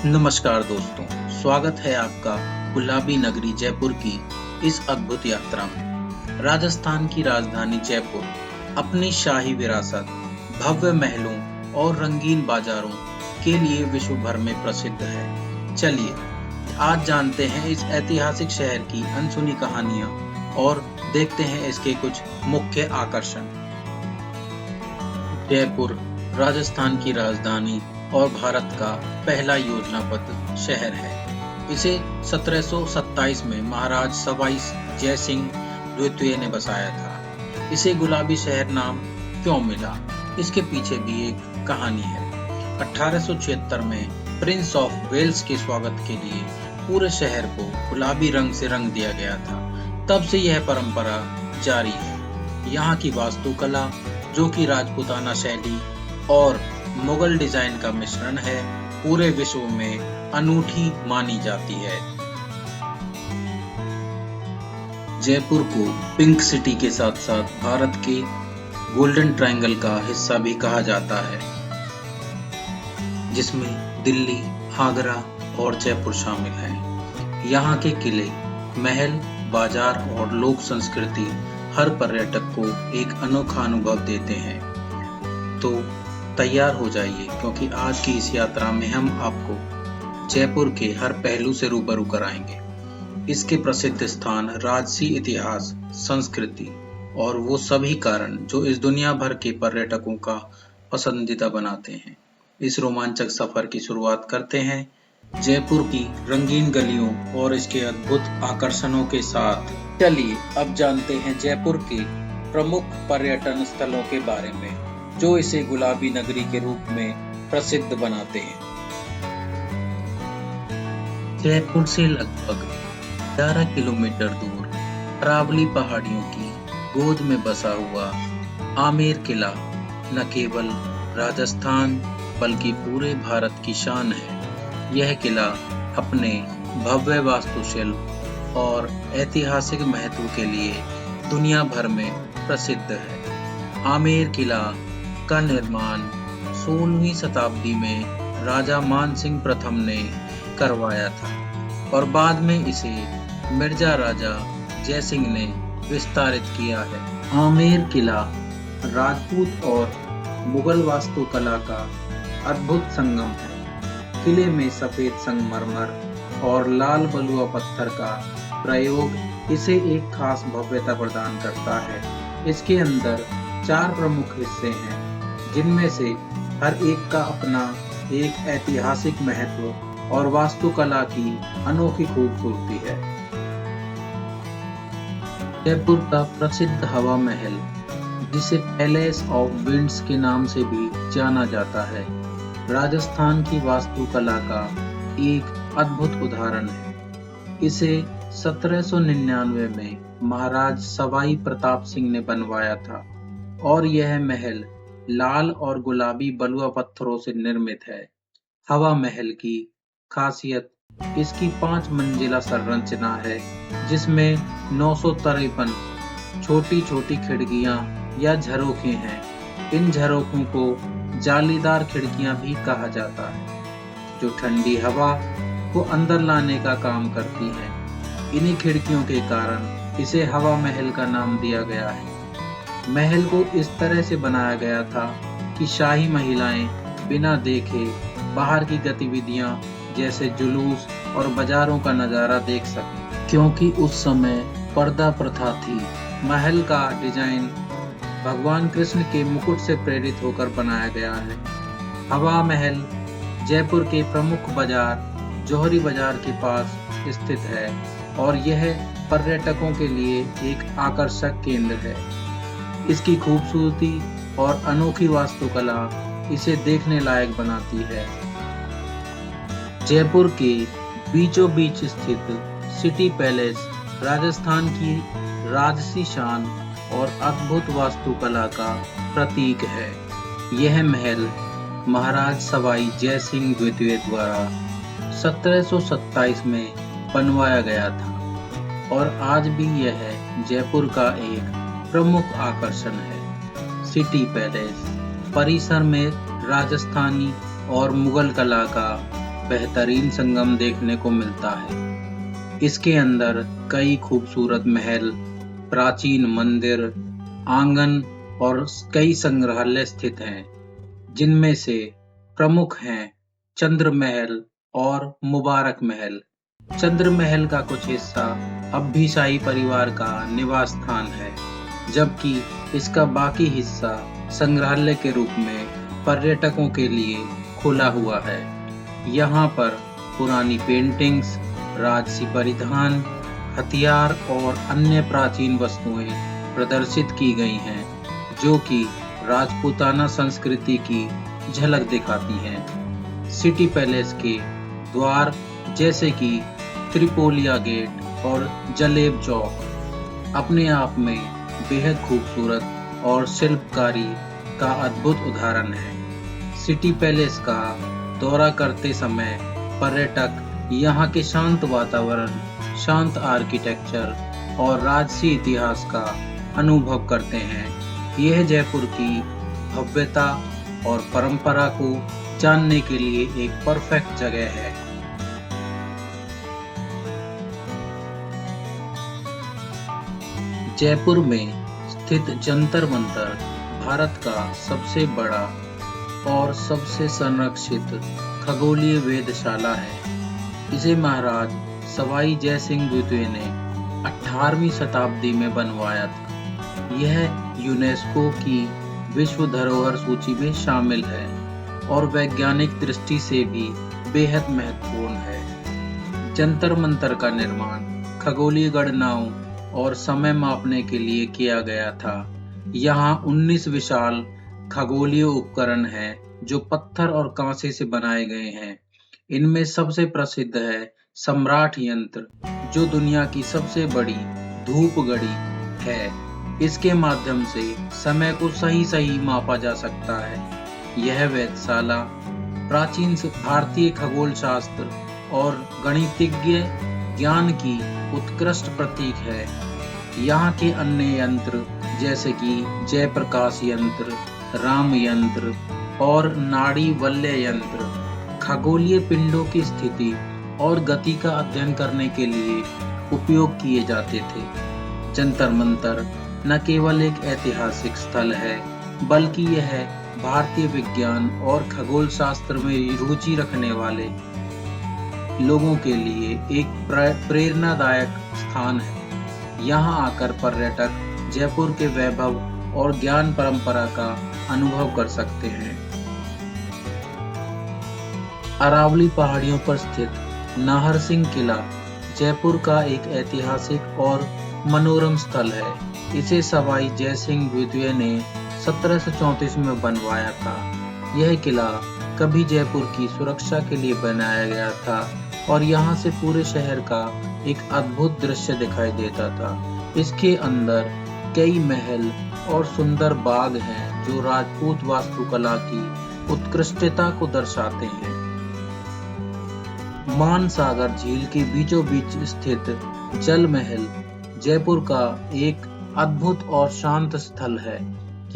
नमस्कार दोस्तों, स्वागत है आपका गुलाबी नगरी जयपुर की इस अद्भुत यात्रा में। राजस्थान की राजधानी जयपुर अपनी शाही विरासत, भव्य महलों और रंगीन बाजारों के लिए विश्व भर में प्रसिद्ध है। चलिए आज जानते हैं इस ऐतिहासिक शहर की अनसुनी कहानियां और देखते हैं इसके कुछ मुख्य आकर्षण। जयपुर राजस्थान की राजधानी और भारत का पहला योजनाबद्ध शहर है। इसे 1727 में महाराज सवाई जय सिंह द्वितीय ने बसाया था। इसे गुलाबी शहर नाम क्यों मिला, इसके पीछे भी एक कहानी है। 1876 में प्रिंस ऑफ वेल्स के स्वागत के लिए पूरे शहर को गुलाबी रंग से रंग दिया गया था। तब से यह परंपरा जारी है। यहाँ की वास्तुकला, जो कि राजपूताना शैली और मुगल डिजाइन का मिश्रण है, पूरे विश्व में अनूठी मानी जाती है। जयपुर को पिंक सिटी के साथ साथ भारत के गोल्डन ट्रायंगल का हिस्सा भी कहा जाता है, जिसमें दिल्ली, आगरा और जयपुर शामिल हैं। यहाँ के किले, महल, बाजार और लोक संस्कृति हर पर्यटक को एक अनोखा अनुभव देते हैं। तो तैयार हो जाइए, क्योंकि आज की इस यात्रा में हम आपको जयपुर के हर पहलू से रूबरू कराएंगे। इसके प्रसिद्ध स्थान, राजसी इतिहास, संस्कृति और वो सभी कारण जो इस दुनिया भर के पर्यटकों का पसंदीदा बनाते हैं। इस रोमांचक सफर की शुरुआत करते हैं जयपुर की रंगीन गलियों और इसके अद्भुत आकर्षणों के साथ। चलिए अब जानते हैं जयपुर के प्रमुख पर्यटन स्थलों के बारे में, जो इसे गुलाबी नगरी के रूप में प्रसिद्ध बनाते हैं। जयपुर से लगभग 11 किलोमीटर दूर अरावली पहाड़ियों की गोद में बसा हुआ आमेर किला न केवल राजस्थान बल्कि पूरे भारत की शान है। यह किला अपने भव्य वास्तुशिल्प और ऐतिहासिक महत्व के लिए दुनिया भर में प्रसिद्ध है। आमेर किला का निर्माण 16वीं शताब्दी में राजा मान सिंह प्रथम ने करवाया था और बाद में इसे मिर्जा राजा जय सिंह ने विस्तारित किया है। आमेर किला राजपूत और मुगल वास्तुकला का अद्भुत संगम है। किले में सफेद संगमरमर और लाल बलुआ पत्थर का प्रयोग इसे एक खास भव्यता प्रदान करता है। इसके अंदर 4 प्रमुख हिस्से हैं, जिनमें से हर एक का अपना एक ऐतिहासिक महत्व और वास्तुकला की अनोखी खूबसूरती है। जयपुर का प्रसिद्ध हवा महल, जिसे पैलेस ऑफ विंड्स के नाम से भी जाना जाता है, राजस्थान की वास्तुकला का एक अद्भुत उदाहरण है। इसे 1799 में महाराज सवाई प्रताप सिंह ने बनवाया था और यह महल लाल और गुलाबी बलुआ पत्थरों से निर्मित है। हवा महल की खासियत इसकी 5 मंजिला संरचना है, जिसमें 953 छोटी छोटी खिड़कियां या झरोखे हैं। इन झरोखों को जालीदार खिड़कियां भी कहा जाता है, जो ठंडी हवा को अंदर लाने का काम करती हैं। इन्हीं खिड़कियों के कारण इसे हवा महल का नाम दिया गया है। महल को इस तरह से बनाया गया था कि शाही महिलाएं बिना देखे बाहर की गतिविधियां जैसे जुलूस और बाजारों का नजारा देख सकें, क्योंकि उस समय पर्दा प्रथा थी। महल का डिजाइन भगवान कृष्ण के मुकुट से प्रेरित होकर बनाया गया है। हवा महल जयपुर के प्रमुख बाजार जौहरी बाजार के पास स्थित है और यह पर्यटकों के लिए एक आकर्षक केंद्र है। इसकी खूबसूरती और अनोखी वास्तुकला इसे देखने लायक बनाती है। जयपुर के बीचों बीच स्थित सिटी पैलेस राजस्थान की राजसी शान और अद्भुत वास्तुकला का प्रतीक है। यह महल महाराज सवाई जय सिंह द्वितीय द्वारा 1727 में बनवाया गया था और आज भी यह जयपुर का एक प्रमुख आकर्षण है। सिटी पैलेस परिसर में राजस्थानी और मुगल कला का बेहतरीन संगम देखने को मिलता है। इसके अंदर कई खूबसूरत महल, प्राचीन मंदिर, आंगन और कई संग्रहालय स्थित हैं, जिनमें से प्रमुख हैं चंद्र महल और मुबारक महल। चंद्र महल का कुछ हिस्सा अब भी शाही परिवार का निवास स्थान है, जबकि इसका बाकी हिस्सा संग्रहालय के रूप में पर्यटकों के लिए खुला हुआ है। यहाँ पर पुरानी पेंटिंग्स, राजसी परिधान, हथियार और अन्य प्राचीन वस्तुएं प्रदर्शित की गई हैं, जो कि राजपूताना संस्कृति की झलक दिखाती हैं। सिटी पैलेस के द्वार जैसे कि त्रिपोलिया गेट और जलेब चौक अपने आप में बेहद खूबसूरत और शिल्पकारी का अद्भुत उदाहरण है। सिटी पैलेस का दौरा करते समय पर्यटक यहाँ के शांत वातावरण, शांत आर्किटेक्चर और राजसी इतिहास का अनुभव करते हैं। यह जयपुर की भव्यता और परंपरा को जानने के लिए एक परफेक्ट जगह है। जयपुर में स्थित जंतर मंतर भारत का सबसे बड़ा और सबसे संरक्षित खगोलीय वेधशाला है। इसे महाराज सवाई जय सिंह द्वितीय ने 18वीं शताब्दी में बनवाया था। यह यूनेस्को की विश्व धरोहर सूची में शामिल है और वैज्ञानिक दृष्टि से भी बेहद महत्वपूर्ण है। जंतर मंतर का निर्माण खगोलीय गणनाओं और समय मापने के लिए किया गया था। यहाँ 19 विशाल खगोलीय उपकरण हैं जो पत्थर और कांसे से बनाए गए हैं। इनमें सबसे प्रसिद्ध है सम्राट यंत्र, जो दुनिया की सबसे बड़ी धूप घड़ी है। इसके माध्यम से समय को सही मापा जा सकता है। यह वेधशाला प्राचीन भारतीय खगोल शास्त्र और गणितज्ञ ज्ञान की उत्कृष्ट प्रतीक है। यहाँ के अन्य यंत्र जैसे कि जयप्रकाश यंत्र, राम यंत्र और नाड़ी वलय यंत्र खगोलीय पिंडों की स्थिति और गति का अध्ययन करने के लिए उपयोग किए जाते थे। जंतर मंतर न केवल एक ऐतिहासिक स्थल है, बल्कि यह भारतीय विज्ञान और खगोल शास्त्र में रुचि रखने वाले लोगों के लिए एक प्रेरणादायक स्थान है। यहाँ आकर पर्यटक जयपुर के वैभव और ज्ञान परंपरा का अनुभव कर सकते हैं। अरावली पहाड़ियों पर स्थित नाहर सिंह किला जयपुर का एक ऐतिहासिक और मनोरम स्थल है। इसे सवाई जय सिंह द्वितीय ने 1734 में बनवाया था। यह किला कभी जयपुर की सुरक्षा के लिए बनाया गया था और यहाँ से पूरे शहर का एक अद्भुत दृश्य दिखाई देता था। इसके अंदर कई महल और सुंदर बाग हैं जो राजपूत वास्तुकला की उत्कृष्टता को दर्शाते हैं। मानसागर झील के बीचों बीच स्थित जल महल जयपुर का एक अद्भुत और शांत स्थल है।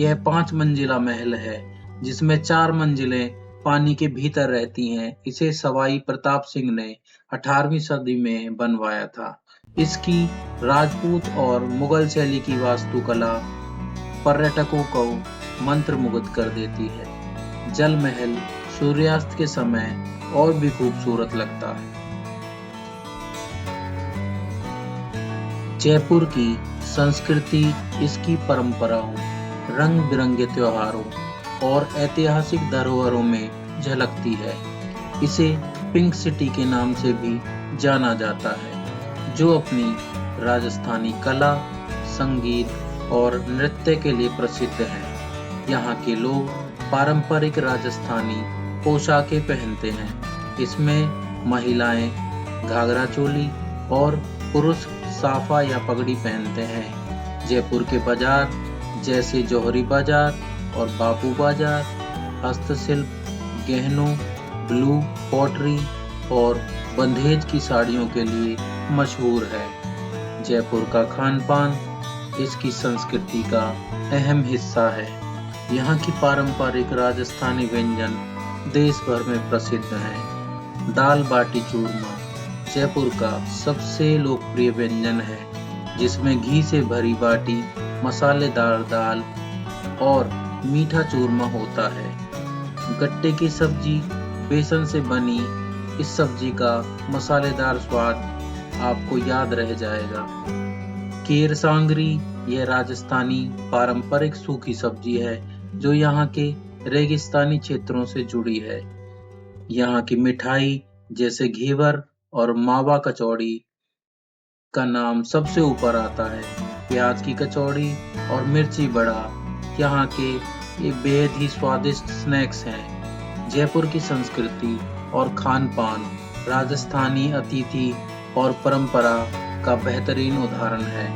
यह 5 मंजिला महल है, जिसमें 4 मंजिलें पानी के भीतर रहती हैं। इसे सवाई प्रताप सिंह ने 18वीं सदी में बनवाया था। इसकी राजपूत और मुगल शैली की वास्तुकला पर्यटकों को मंत्रमुग्ध कर देती है। जल महल सूर्यास्त के समय और भी खूबसूरत लगता है। जयपुर की संस्कृति इसकी परंपराओं, रंग बिरंगे त्योहारों और ऐतिहासिक धरोहरों में झलकती है। इसे पिंक सिटी के नाम से भी जाना जाता है, जो अपनी राजस्थानी कला, संगीत और नृत्य के लिए प्रसिद्ध है। यहाँ के लोग पारंपरिक राजस्थानी पोशाकें पहनते हैं। इसमें महिलाएं घाघरा चोली और पुरुष साफा या पगड़ी पहनते हैं। जयपुर के बाजार जैसे जौहरी बाजार और बापू बाजार हस्तशिल्प, गहनों, ब्लू पॉटरी और बंधेज की साड़ियों के लिए मशहूर है। जयपुर का खान पान इसकी संस्कृति का अहम हिस्सा है। यहाँ की पारंपरिक राजस्थानी व्यंजन देश भर में प्रसिद्ध हैं। दाल बाटी चूरमा जयपुर का सबसे लोकप्रिय व्यंजन है, जिसमें घी से भरी बाटी, मसालेदार दाल और मीठा चूरमा होता है। गट्टे की सब्जी, बेसन से बनी इस सब्जी का मसालेदार स्वाद आपको याद रह जाएगा। केर सांगरी यह राजस्थानी पारंपरिक सूखी सब्जी है, जो यहाँ के रेगिस्तानी क्षेत्रों से जुड़ी है। यहाँ की मिठाई जैसे घेवर और मावा कचौड़ी का नाम सबसे ऊपर आता है। प्याज की कचौड़ी और मिर्ची बड़ा यहाँ के ये बेहद ही स्वादिष्ट स्नैक्स हैं। जयपुर की संस्कृति और खान पान राजस्थानी अतिथि और परंपरा का बेहतरीन उदाहरण है।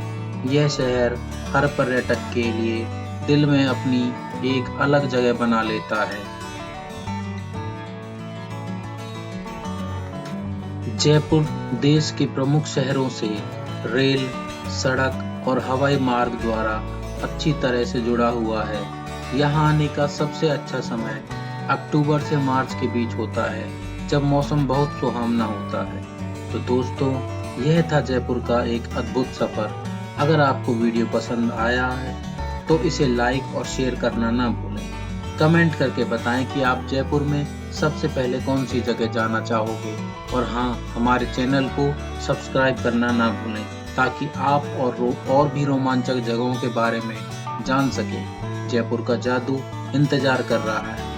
यह शहर हर पर्यटक के लिए दिल में अपनी एक अलग जगह बना लेता है। जयपुर देश के प्रमुख शहरों से रेल, सड़क और हवाई मार्ग द्वारा अच्छी तरह से जुड़ा हुआ है। यहाँ आने का सबसे अच्छा समय अक्टूबर से मार्च के बीच होता है, जब मौसम बहुत सुहावना होता है। तो दोस्तों, यह था जयपुर का एक अद्भुत सफर। अगर आपको वीडियो पसंद आया है तो इसे लाइक और शेयर करना ना भूलें। कमेंट करके बताएं कि आप जयपुर में सबसे पहले कौन सी जगह जाना चाहोगे। और हाँ, हमारे चैनल को सब्सक्राइब करना ना भूलें, ताकि आप और भी रोमांचक जगहों के बारे में जान सकें। जयपुर का जादू इंतजार कर रहा है।